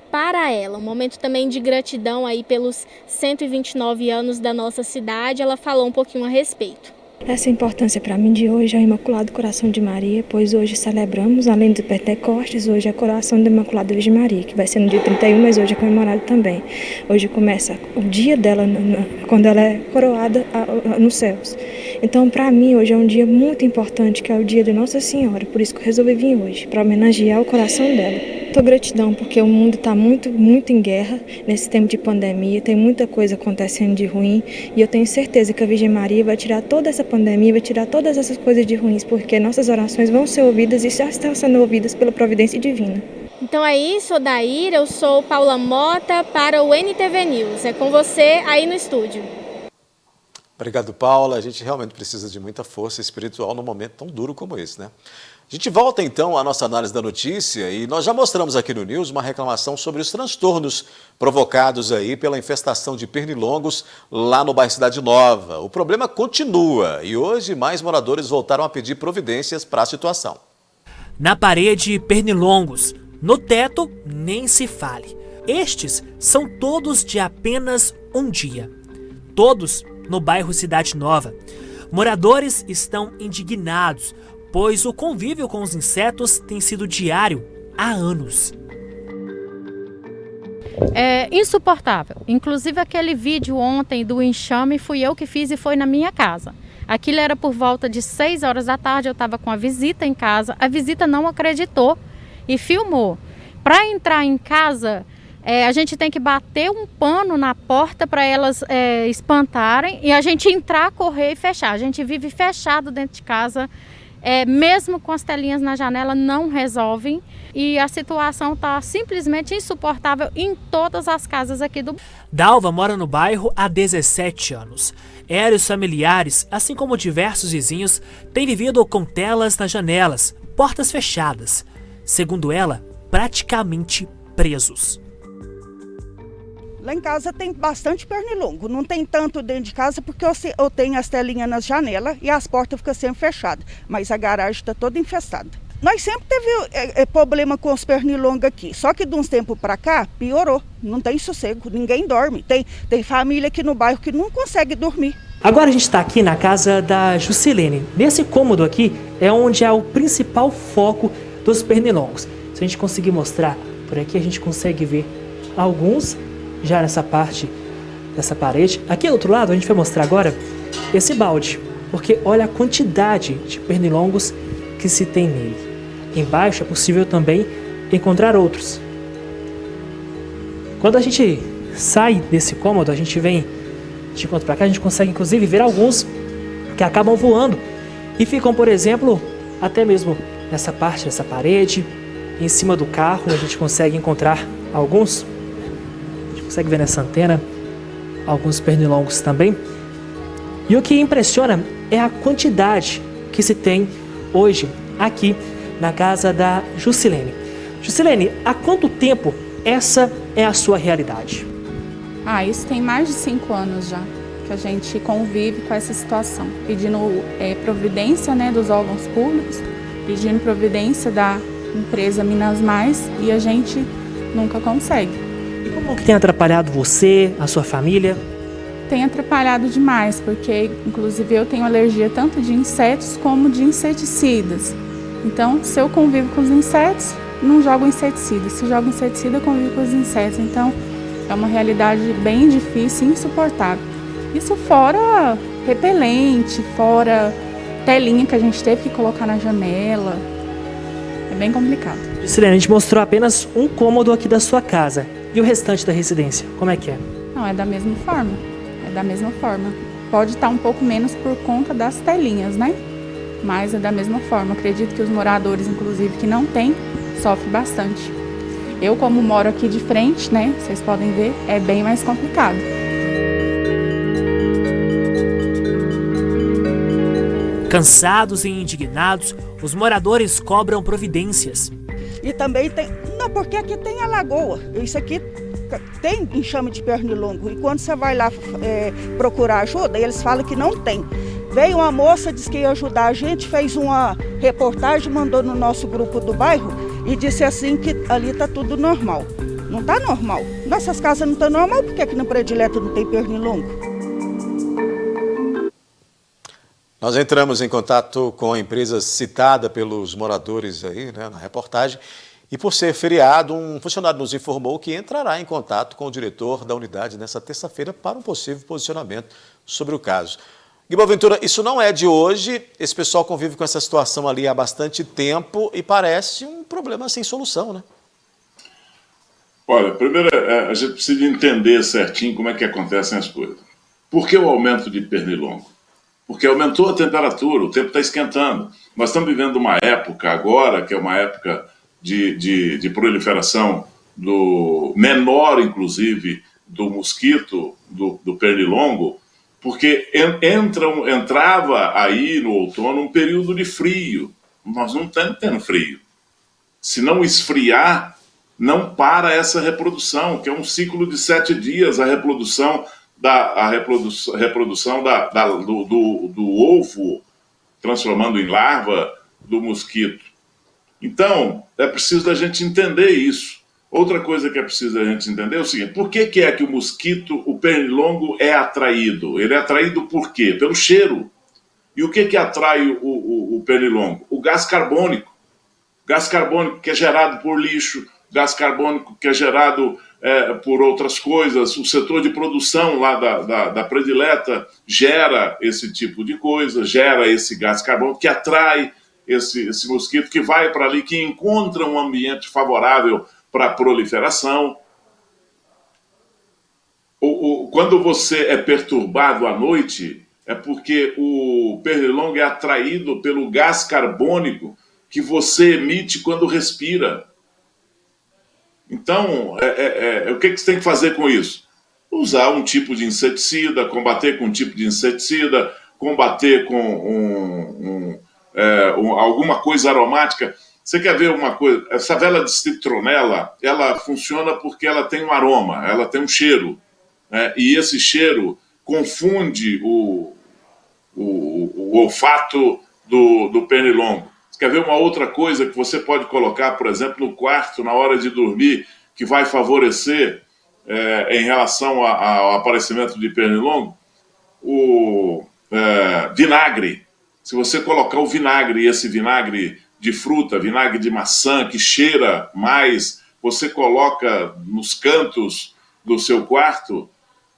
para ela. Um momento também de gratidão aí pelos 129 anos da nossa cidade. Ela falou um pouquinho a respeito. Essa importância para mim de hoje é o Imaculado Coração de Maria, pois hoje celebramos, além do Pentecostes, hoje é a coroação da Imaculada Virgem Maria, que vai ser no dia 31, mas hoje é comemorado também. Hoje começa o dia dela, quando ela é coroada nos céus. Então, para mim, hoje é um dia muito importante, que é o dia de Nossa Senhora, por isso que eu resolvi vir hoje, para homenagear o coração dela. Tô gratidão, porque o mundo está muito em guerra nesse tempo de pandemia, tem muita coisa acontecendo de ruim, e eu tenho certeza que a Virgem Maria vai tirar toda essa pandemia, vai tirar todas essas coisas de ruins, porque nossas orações vão ser ouvidas e já estão sendo ouvidas pela providência divina. Então é isso, Odair. Eu sou Paula Mota para o NTV News. É com você aí no estúdio. Obrigado, Paula. A gente realmente precisa de muita força espiritual num momento tão duro como esse, né? A gente volta então à nossa análise da notícia e nós já mostramos aqui no News uma reclamação sobre os transtornos provocados aí pela infestação de pernilongos lá no bairro Cidade Nova. O problema continua e hoje mais moradores voltaram a pedir providências para a situação. Na parede, pernilongos. No teto, nem se fale. Estes são todos de apenas um dia. Todos no bairro Cidade Nova. Moradores estão indignados, pois o convívio com os insetos tem sido diário há anos. É insuportável. Inclusive aquele vídeo ontem do enxame fui eu que fiz e foi na minha casa. Aquilo era por volta de 6 horas da tarde, eu estava com a visita em casa. A visita não acreditou e filmou. Para entrar em casa, a gente tem que bater um pano na porta para elas espantarem e a gente entrar, correr e fechar. A gente vive fechado dentro de casa, mesmo com as telinhas na janela não resolvem e a situação está simplesmente insuportável em todas as casas aqui do bairro. Dalva mora no bairro há 17 anos. Ela e os familiares, assim como diversos vizinhos, têm vivido com telas nas janelas, portas fechadas. Segundo ela, praticamente presos. Lá em casa tem bastante pernilongo, não tem tanto dentro de casa porque eu tenho as telinhas nas janelas e as portas ficam sempre fechadas, mas a garagem está toda infestada. Nós sempre teve problema com os pernilongos aqui, só que de uns tempos para cá piorou, não tem sossego, ninguém dorme, tem família aqui no bairro que não consegue dormir. Agora a gente está aqui na casa da Juscelene. Nesse cômodo aqui é onde há o principal foco dos pernilongos. Se a gente conseguir mostrar por aqui, a gente consegue ver alguns já nessa parte dessa parede. Aqui do outro lado a gente vai mostrar agora esse balde, porque olha a quantidade de pernilongos que se tem nele. Embaixo é possível também encontrar outros. Quando a gente sai desse cômodo, a gente vem de encontro para cá, a gente consegue inclusive ver alguns que acabam voando e ficam, por exemplo, até mesmo nessa parte dessa parede, em cima do carro, a gente consegue encontrar alguns. Consegue ver nessa antena alguns pernilongos também. E o que impressiona é a quantidade que se tem hoje aqui na casa da Juscelene. Juscelene, há quanto tempo essa é a sua realidade? Isso tem mais de 5 anos já que a gente convive com essa situação, pedindo providência, né, dos órgãos públicos, pedindo providência da empresa Minas Mais e a gente nunca consegue. Como que tem atrapalhado você, a sua família? Tem atrapalhado demais, porque inclusive eu tenho alergia tanto de insetos como de inseticidas. Então, se eu convivo com os insetos, não jogo inseticida. Se jogo inseticida, eu convivo com os insetos. Então, é uma realidade bem difícil e insuportável. Isso fora repelente, fora telinha que a gente teve que colocar na janela. É bem complicado. Juscelene, a gente mostrou apenas um cômodo aqui da sua casa. E o restante da residência, como é que é? Não, é da mesma forma. É da mesma forma. Pode estar um pouco menos por conta das telinhas, né? Mas é da mesma forma. Acredito que os moradores, inclusive, que não têm, sofrem bastante. Eu, como moro aqui de frente, né? Vocês podem ver, é bem mais complicado. Cansados e indignados, os moradores cobram providências. E também tem... Não, porque aqui tem a lagoa. Isso aqui tem enxame de pernilongo. E quando você vai lá procurar ajuda, eles falam que não tem. Veio uma moça, disse que ia ajudar a gente, fez uma reportagem, mandou no nosso grupo do bairro e disse assim que ali está tudo normal. Não está normal. Nossas casas não estão normal, porque aqui no predileto não tem pernilongo. Nós entramos em contato com a empresa citada pelos moradores aí, né, na reportagem, e por ser feriado, um funcionário nos informou que entrará em contato com o diretor da unidade nessa terça-feira para um possível posicionamento sobre o caso. Gui Boaventura, isso não é de hoje, esse pessoal convive com essa situação ali há bastante tempo e parece um problema sem solução, né? Olha, primeiro a gente precisa entender certinho como é que acontecem as coisas. Por que o aumento de pernilongo? Porque aumentou a temperatura, o tempo está esquentando. Nós estamos vivendo uma época agora, que é uma época de proliferação menor, inclusive, do mosquito, do pernilongo, porque entrava aí no outono um período de frio. Nós não estamos tendo frio. Se não esfriar, não para essa reprodução, que é um ciclo de 7 dias, a reprodução do ovo, transformando em larva do mosquito. Então, é preciso da gente entender isso. Outra coisa que é preciso da gente entender é o seguinte: por que é que o mosquito, o pernilongo, é atraído? Ele é atraído por quê? Pelo cheiro. E o que atrai o pernilongo? O gás carbônico. Gás carbônico que é gerado por lixo, gás carbônico que é gerado por outras coisas. O setor de produção lá da predileta gera esse tipo de coisa, gera esse gás carbônico que atrai esse mosquito, que vai para ali, que encontra um ambiente favorável para a proliferação. Quando você é perturbado à noite, é porque o pernilongo é atraído pelo gás carbônico que você emite quando respira. Então, o que você tem que fazer com isso? Usar um tipo de inseticida, combater com um tipo de inseticida, combater com alguma coisa aromática. Você quer ver uma coisa? Essa vela de citronela, ela funciona porque ela tem um aroma, ela tem um cheiro. E esse cheiro confunde o olfato do pernilongo. Você quer ver uma outra coisa que você pode colocar, por exemplo, no quarto, na hora de dormir, que vai favorecer em relação ao aparecimento de pernilongo? O vinagre. Se você colocar o vinagre, e esse vinagre de fruta, vinagre de maçã, que cheira mais, você coloca nos cantos do seu quarto,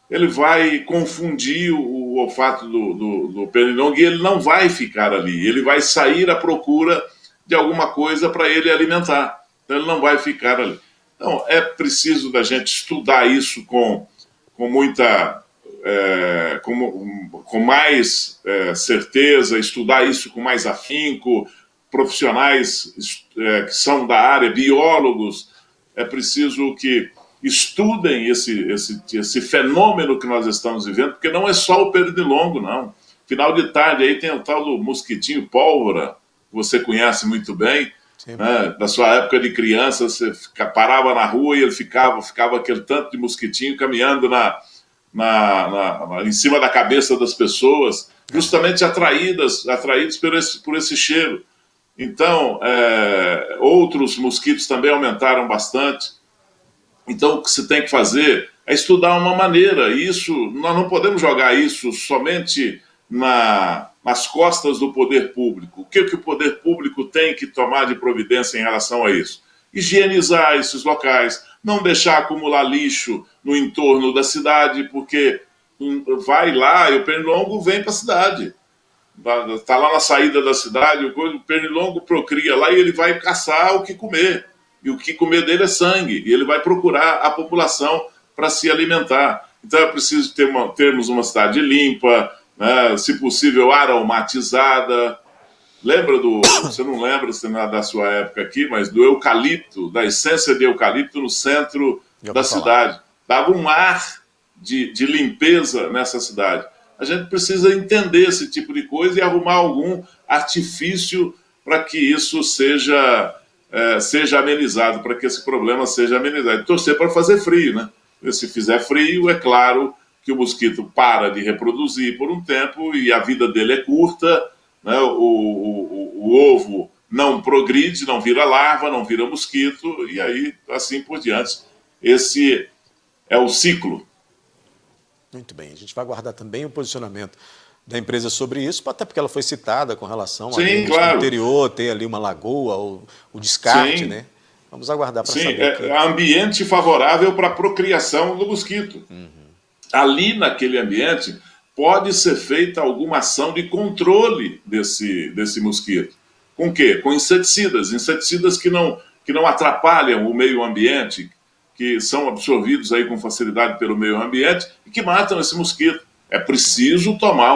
ele vai confundir o olfato do pernilongo e ele não vai ficar ali. Ele vai sair à procura de alguma coisa para ele alimentar. Então ele não vai ficar ali. Então é preciso da gente estudar isso com muita... com mais certeza, estudar isso com mais afinco. Profissionais que são da área, biólogos, é preciso que estudem esse fenômeno que nós estamos vivendo, porque não é só o pernilongo, não. Final de tarde aí tem o tal do mosquitinho pólvora, que você conhece muito bem, né? Da sua época de criança, você parava na rua e ele ficava aquele tanto de mosquitinho caminhando em cima da cabeça das pessoas, justamente atraídos por esse cheiro. Então, outros mosquitos também aumentaram bastante. Então, o que se tem que fazer é estudar uma maneira. Nós não podemos jogar isso somente nas costas do poder público. O que o poder público tem que tomar de providência em relação a isso? Higienizar esses locais, não deixar acumular lixo no entorno da cidade, porque vai lá e o pernilongo vem para a cidade. Está lá na saída da cidade, o pernilongo procria lá e ele vai caçar o que comer. E o que comer dele é sangue. E ele vai procurar a população para se alimentar. Então é preciso termos uma cidade limpa, né, se possível aromatizada. Você não lembra, se não é da sua época aqui, mas do eucalipto, da essência de eucalipto no centro da cidade. Dava um ar de limpeza nessa cidade. A gente precisa entender esse tipo de coisa e arrumar algum artifício para que isso seja amenizado, para que esse problema seja amenizado. E torcer para fazer frio, né? E se fizer frio, é claro que o mosquito para de reproduzir por um tempo e a vida dele é curta, né? O ovo não progride, não vira larva, não vira mosquito, e aí assim por diante. Esse é o ciclo. Muito bem, a gente vai aguardar também o posicionamento da empresa sobre isso, até porque ela foi citada com relação ao interior, ter ali uma lagoa, o descarte, né? Vamos aguardar para saber. Sim, ambiente favorável para a procriação do mosquito. Ali naquele ambiente pode ser feita alguma ação de controle desse mosquito. Com o quê? Com inseticidas que não atrapalham o meio ambiente, que são absorvidos aí com facilidade pelo meio ambiente e que matam esse mosquito. É preciso tomar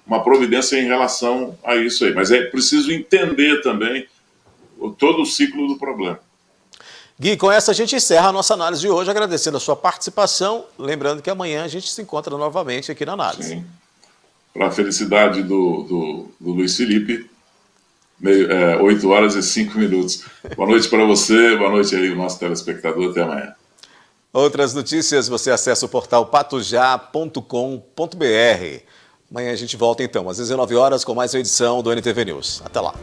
uma providência em relação a isso aí. Mas é preciso entender também todo o ciclo do problema. Gui, com essa a gente encerra a nossa análise de hoje, agradecendo a sua participação. Lembrando que amanhã a gente se encontra novamente aqui na análise. Sim. Para a felicidade do Luiz Felipe, 8 horas e 5 minutos. Boa noite para você, boa noite aí, o nosso telespectador. Até amanhã. Outras notícias, você acessa o portal patujá.com.br. Amanhã a gente volta então, às 19 horas, com mais uma edição do NTV News. Até lá.